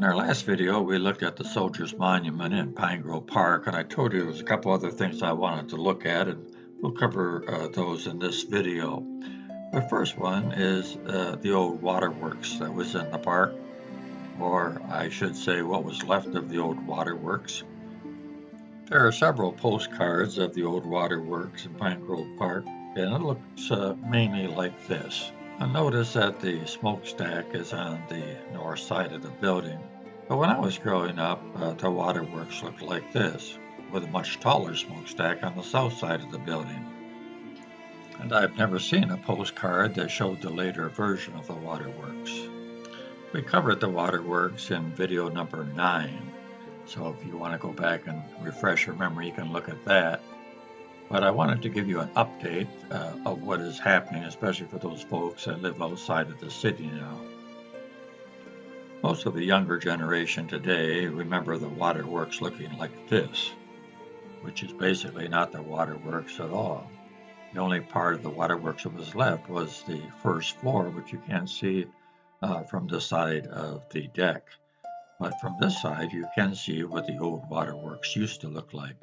In our last video, we looked at the Soldiers Monument in Pine Grove Park, and I told you there was a couple other things I wanted to look at, and we'll cover those in this video. The first one is the old waterworks that was in the park, or I should say what was left of the old waterworks. There are several postcards of the old waterworks in Pine Grove Park, and it looks mainly like this. You'll notice that the smokestack is on the north side of the building. But when I was growing up, the waterworks looked like this, with a much taller smokestack on the south side of the building. And I've never seen a postcard that showed the later version of the waterworks. We covered the waterworks in video number 9, so if you want to go back and refresh your memory, you can look at that. But I wanted to give you an update of what is happening, especially for those folks that live outside of the city now. Most of the younger generation today remember the waterworks looking like this, which is basically not the waterworks at all. The only part of the waterworks that was left was the first floor, which you can't see from the side of the deck. But from this side, you can see what the old waterworks used to look like.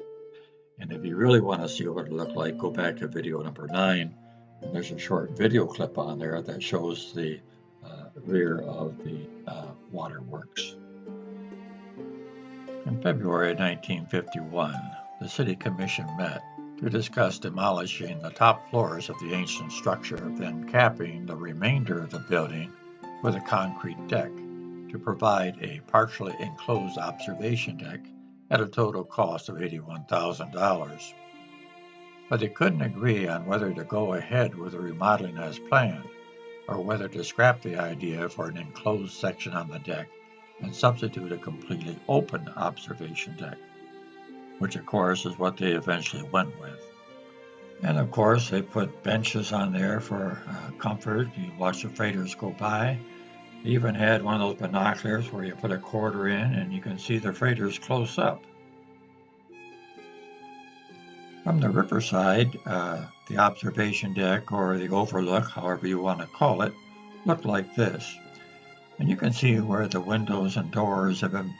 And if you really want to see what it looked like, go back to video number 9. And there's a short video clip on there that shows the rear of the waterworks. In February 1951, the City Commission met to discuss demolishing the top floors of the ancient structure, then capping the remainder of the building with a concrete deck to provide a partially enclosed observation deck at a total cost of $81,000. But they couldn't agree on whether to go ahead with the remodeling as planned, or whether to scrap the idea for an enclosed section on the deck and substitute a completely open observation deck, which of course is what they eventually went with. And of course they put benches on there for comfort. You watch the freighters go by. They even had one of those binoculars where you put a quarter in and you can see the freighters close up. From the riverside, the observation deck, or the overlook, however you want to call it, looked like this. And you can see where the windows and doors have been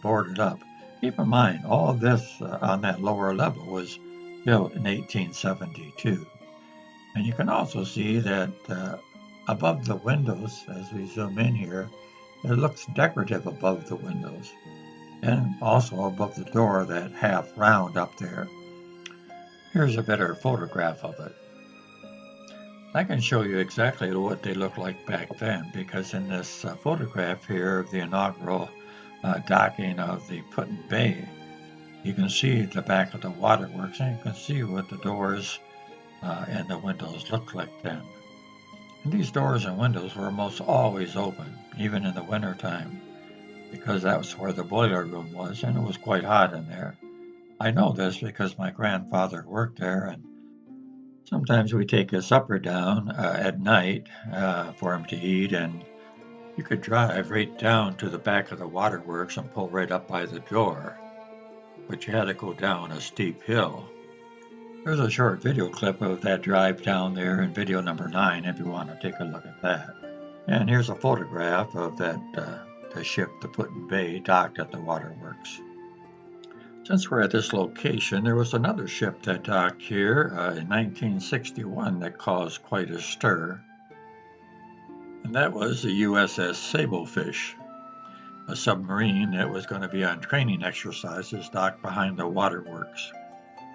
boarded up. Keep in mind, all of this on that lower level was built in 1872. And you can also see that above the windows, as we zoom in here, it looks decorative above the windows. And also above the door, that half round up there. Here's a better photograph of it. I can show you exactly what they looked like back then, because in this photograph here of the inaugural docking of the Put-in Bay, you can see the back of the waterworks, and you can see what the doors and the windows looked like then. And these doors and windows were almost always open, even in the wintertime, because that was where the boiler room was, and it was quite hot in there. I know this because my grandfather worked there, and sometimes we take his supper down at night for him to eat, and you could drive right down to the back of the waterworks and pull right up by the door, but you had to go down a steep hill. There's a short video clip of that drive down there in video number 9 if you want to take a look at that. And here's a photograph of that the ship, the Put-in Bay, docked at the waterworks. Since we're at this location, there was another ship that docked here in 1961 that caused quite a stir. And that was the USS Sablefish, a submarine that was going to be on training exercises docked behind the waterworks.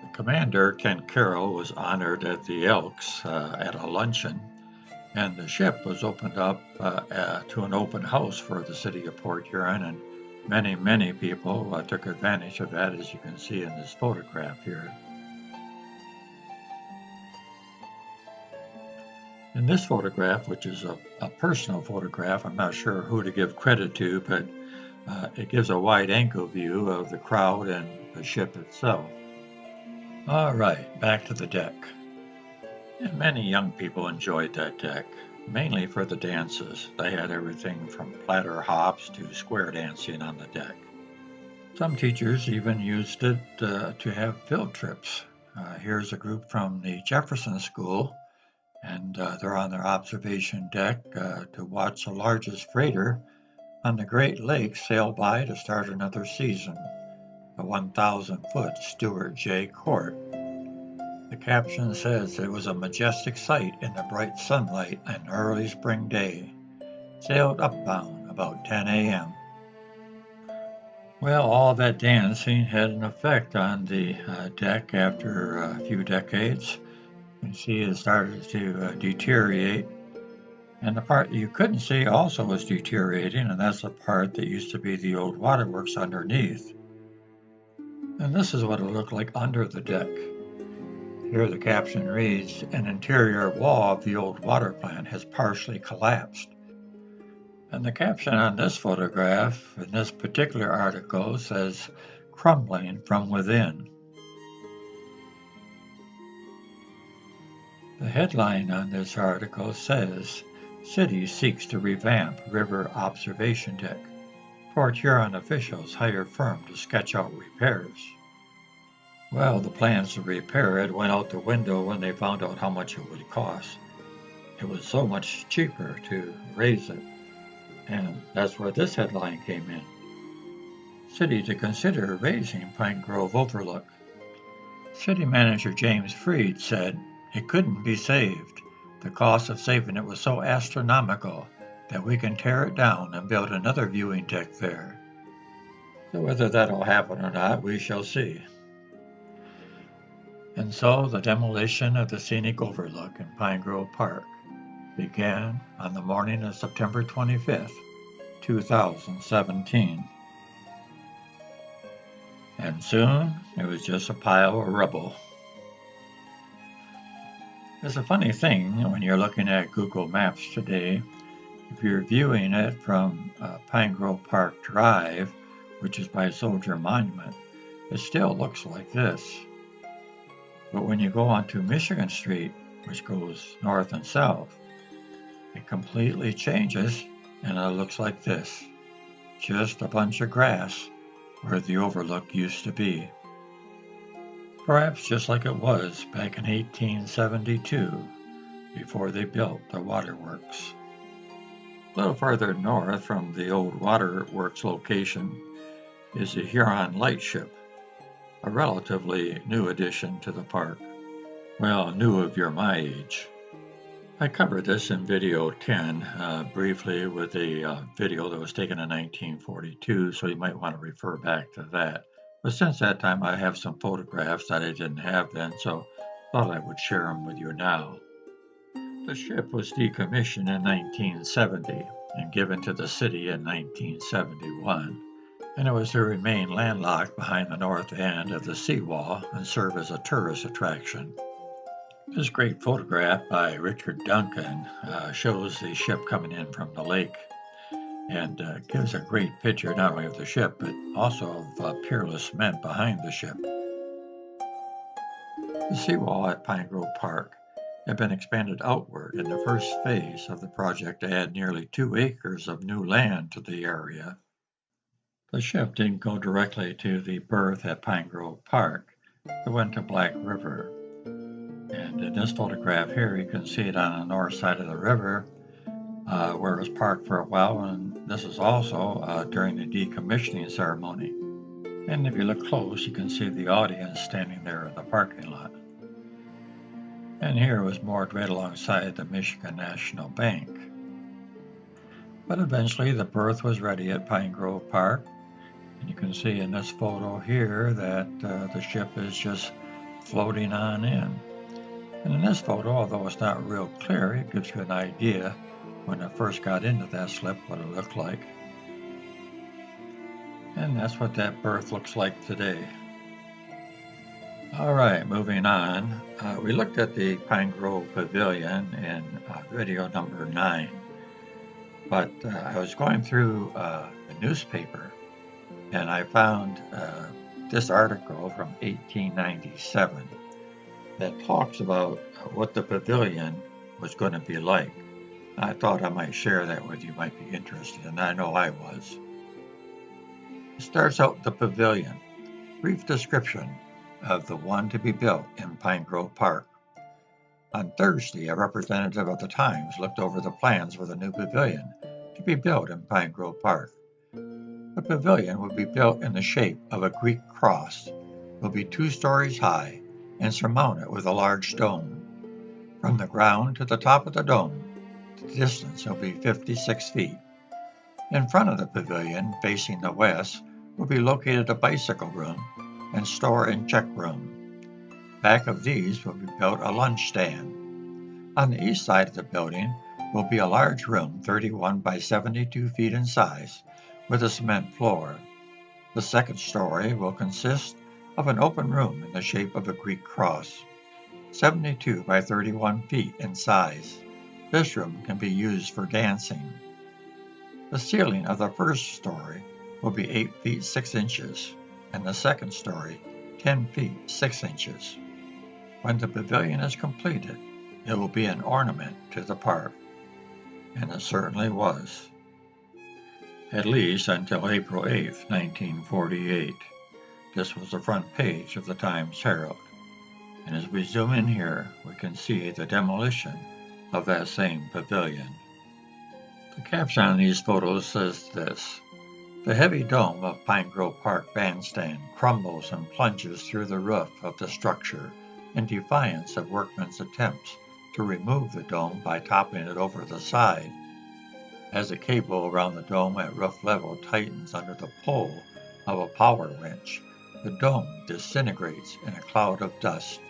The commander, Ken Carroll, was honored at the Elks at a luncheon, and the ship was opened up to an open house for the city of Port Huron, and many people took advantage of that, as you can see in this photograph here. In this photograph, which is a personal photograph, I'm not sure who to give credit to, but it gives a wide-angle view of the crowd and the ship itself. All right, back to the deck. And many young people enjoyed that deck, mainly for the dances. They had everything from platter hops to square dancing on the deck. Some teachers even used it to have field trips. Here's a group from the Jefferson School, and they're on their observation deck to watch the largest freighter On the Great Lakes sailed by to start another season, the 1,000-foot Stuart J. Court. The caption says it was a majestic sight in the bright sunlight on an early spring day. Sailed upbound about 10 a.m. Well, all that dancing had an effect on the deck after a few decades. You can see it started to deteriorate. And the part you couldn't see also was deteriorating, and that's the part that used to be the old waterworks underneath. And this is what it looked like under the deck. Here the caption reads, "An interior wall of the old water plant has partially collapsed." And the caption on this photograph, in this particular article, says, "Crumbling from within." The headline on this article says, "City seeks to revamp river observation deck. Port Huron officials hire firm to sketch out repairs." Well, the plans to repair it went out the window when they found out how much it would cost. It was so much cheaper to raise it. And that's where this headline came in. City to consider raising Pine Grove Overlook. City Manager James Freed said it couldn't be saved. The cost of saving it was so astronomical that we can tear it down and build another viewing deck there. So whether that'll happen or not, we shall see. And so the demolition of the scenic overlook in Pine Grove Park began on the morning of September 25th, 2017. And soon it was just a pile of rubble. It's a funny thing when you're looking at Google Maps today. If you're viewing it from Pine Grove Park Drive, which is by Soldier Monument, it still looks like this. But when you go onto Michigan Street, which goes north and south, it completely changes and it looks like this. Just a bunch of grass where the overlook used to be. Perhaps just like it was back in 1872, before they built the waterworks. A little further north from the old waterworks location is the Huron Lightship, a relatively new addition to the park. Well, new if you're my age. I covered this in video 10 briefly with a video that was taken in 1942, so you might want to refer back to that. But since that time, I have some photographs that I didn't have then, so thought I would share them with you now. The ship was decommissioned in 1970 and given to the city in 1971. And it was to remain landlocked behind the north end of the seawall and serve as a tourist attraction. This great photograph by Richard Duncan shows the ship coming in from the lake and gives a great picture not only of the ship but also of peerless men behind the ship. The seawall at Pine Grove Park had been expanded outward in the first phase of the project to add nearly 2 acres of new land to the area. The ship didn't go directly to the berth at Pine Grove Park. It went to Black River. And in this photograph here, you can see it on the north side of the river where it was parked for a while. And this is also during the decommissioning ceremony. And if you look close, you can see the audience standing there in the parking lot. And here it was moored right alongside the Michigan National Bank. But eventually the berth was ready at Pine Grove Park. And you can see in this photo here that the ship is just floating on in. And in this photo, although it's not real clear, it gives you an idea when it first got into that slip what it looked like. And that's what that berth looks like today. All right, moving on. We looked at the Pine Grove Pavilion in video number 9. But I was going through the newspaper and I found this article from 1897 that talks about what the pavilion was going to be like. I thought I might share that with you. You might be interested, and I know I was. It starts out with the pavilion. Brief description of the one to be built in Pine Grove Park. On Thursday, a representative of the Times looked over the plans for the new pavilion to be built in Pine Grove Park. The pavilion will be built in the shape of a Greek cross. It will be 2 stories high and surmounted with a large dome. From the ground to the top of the dome, the distance will be 56 feet. In front of the pavilion, facing the west, will be located a bicycle room and store and check room. Back of these will be built a lunch stand. On the east side of the building will be a large room 31 by 72 feet in size with a cement floor. The second story will consist of an open room in the shape of a Greek cross, 72 by 31 feet in size. This room can be used for dancing. The ceiling of the first story will be 8 feet 6 inches, and the second story 10 feet 6 inches. When the pavilion is completed, it will be an ornament to the park. And it certainly was. At least until April 8, 1948. This was the front page of the Times Herald. And as we zoom in here, we can see the demolition of that same pavilion. The caption on these photos says this: "The heavy dome of Pine Grove Park Bandstand crumbles and plunges through the roof of the structure in defiance of workmen's attempts to remove the dome by toppling it over the side. As the cable around the dome at roof level tightens under the pull of a power wrench, the dome disintegrates in a cloud of dust."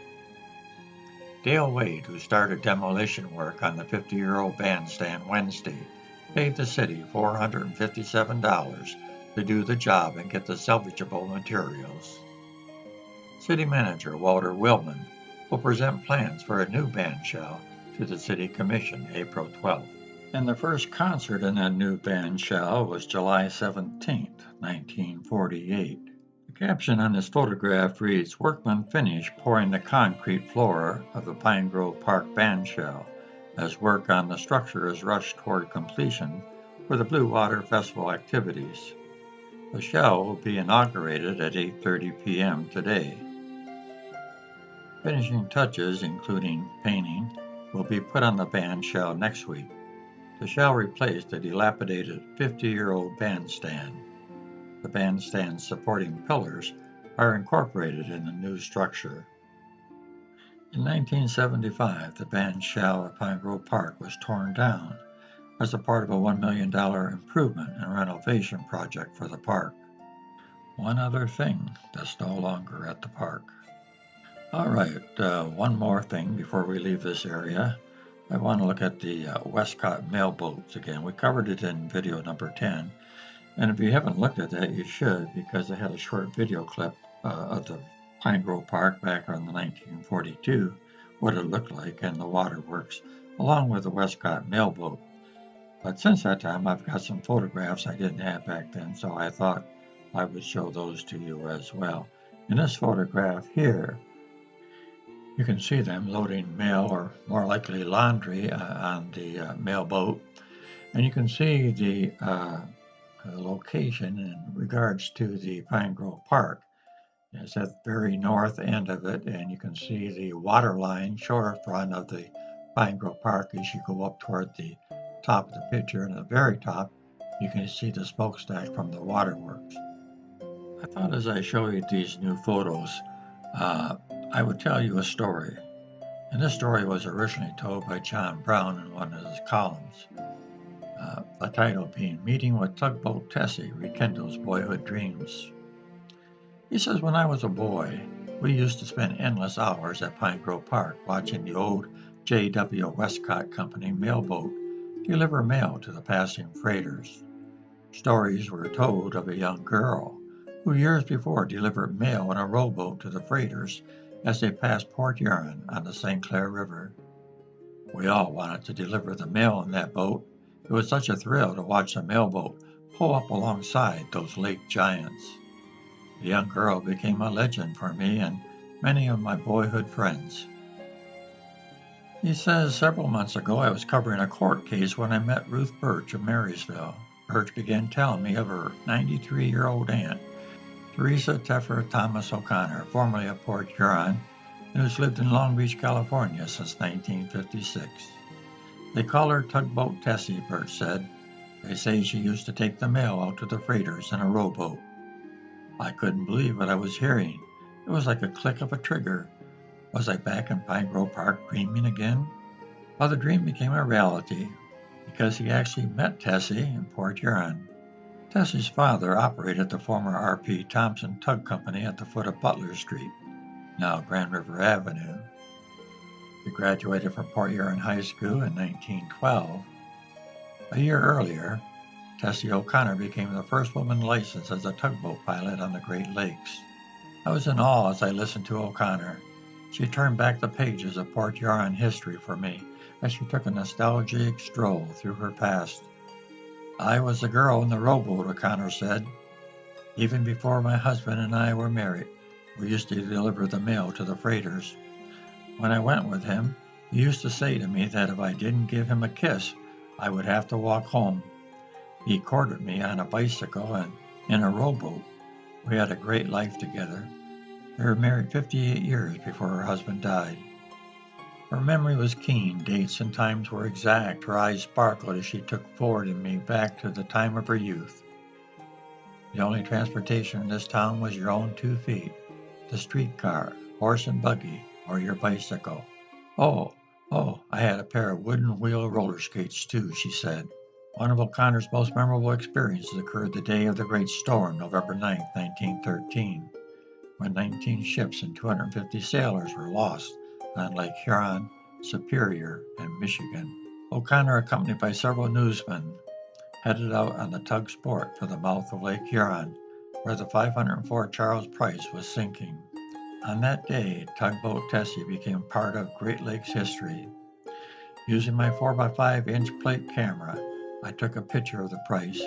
Dale Wade, who started demolition work on the 50-year-old bandstand Wednesday, paid the city $457 to do the job and get the salvageable materials. City Manager Walter Willman will present plans for a new band shell to the City Commission April 12th. And the first concert in that new band shell was July 17, 1948. The caption on this photograph reads, "Workmen finish pouring the concrete floor of the Pine Grove Park band shell as work on the structure is rushed toward completion for the Blue Water Festival activities. The shell will be inaugurated at 8:30 p.m. today. Finishing touches, including painting, will be put on the band shell next week. The shell replaced a dilapidated 50-year-old bandstand. The bandstand's supporting pillars are incorporated in the new structure." In 1975, the band shell at Pine Grove Park was torn down as a part of a $1 million improvement and renovation project for the park. One other thing that's no longer at the park. All right, one more thing before we leave this area. I want to look at the Westcott mailboats again. We covered it in video number 10. And if you haven't looked at that, you should, because I had a short video clip of the Pine Grove Park back in 1942, what it looked like, and the waterworks, along with the Westcott mailboat. But since that time, I've got some photographs I didn't have back then, so I thought I would show those to you as well. In this photograph here, you can see them loading mail, or more likely laundry, on the mailboat. And you can see the location in regards to the Pine Grove Park. It's at the very north end of it, and you can see the water line shorefront of the Pine Grove Park as you go up toward the top of the picture. And at the very top, you can see the smokestack from the waterworks. I thought as I show you these new photos, I would tell you a story. And this story was originally told by John Brown in one of his columns. The title being "Meeting with Tugboat Tessie Rekindles Boyhood Dreams." He says, "When I was a boy, we used to spend endless hours at Pine Grove Park watching the old J.W. Westcott Company mailboat deliver mail to the passing freighters. Stories were told of a young girl who years before delivered mail in a rowboat to the freighters as they passed Port Huron on the St. Clair River. We all wanted to deliver the mail in that boat. It was such a thrill to watch the mailboat pull up alongside those lake giants. The young girl became a legend for me and many of my boyhood friends." He says, "Several months ago I was covering a court case when I met Ruth Birch of Marysville. Birch began telling me of her 93-year-old aunt, Teresa Teffer Thomas O'Connor, formerly of Port Huron, and who's lived in Long Beach, California since 1956. They call her Tugboat Tessie," Birch said. They say she used to take the mail out to the freighters in a rowboat. I couldn't believe what I was hearing. It was like a click of a trigger. Was I back in Pine Grove Park dreaming again? Well, the dream became a reality because he actually met Tessie in Port Huron. Tessie's father operated the former R.P. Thompson Tug Company at the foot of Butler Street, now Grand River Avenue. He graduated from Port Huron High School in 1912. A year earlier, Tessie O'Connor became the first woman licensed as a tugboat pilot on the Great Lakes. I was in awe as I listened to O'Connor. She turned back the pages of Port Huron history for me as she took a nostalgic stroll through her past. I was the girl in the rowboat, O'Connor said. Even before my husband and I were married, we used to deliver the mail to the freighters. When I went with him, he used to say to me that if I didn't give him a kiss, I would have to walk home. He courted me on a bicycle and in a rowboat. We had a great life together. They were married 58 years before her husband died. Her memory was keen, dates and times were exact, her eyes sparkled as she took Ford and me back to the time of her youth. The only transportation in this town was your own 2 feet, the streetcar, horse and buggy, or your bicycle. Oh, I had a pair of wooden wheel roller skates too, she said. One of O'Connor's most memorable experiences occurred the day of the Great Storm, November 9, 1913, when 19 ships and 250 sailors were lost on Lake Huron, Superior, and Michigan. O'Connor, accompanied by several newsmen, headed out on the tug Sport for the mouth of Lake Huron, where the 504 Charles Price was sinking. On that day, tugboat Tessie became part of Great Lakes history. Using my 4x5-inch plate camera, I took a picture of the Price.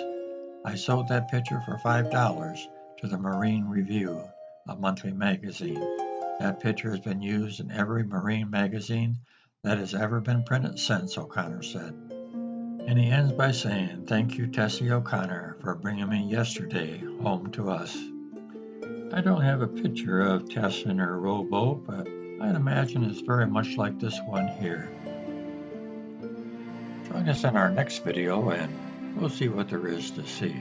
I sold that picture for $5 to the Marine Review, a monthly magazine. That picture has been used in every marine magazine that has ever been printed since, O'Connor said. And he ends by saying, "Thank you, Tessie O'Connor, for bringing me yesterday home to us." I don't have a picture of Tess in her rowboat, but I'd imagine it's very much like this one here. Join us in our next video and we'll see what there is to see.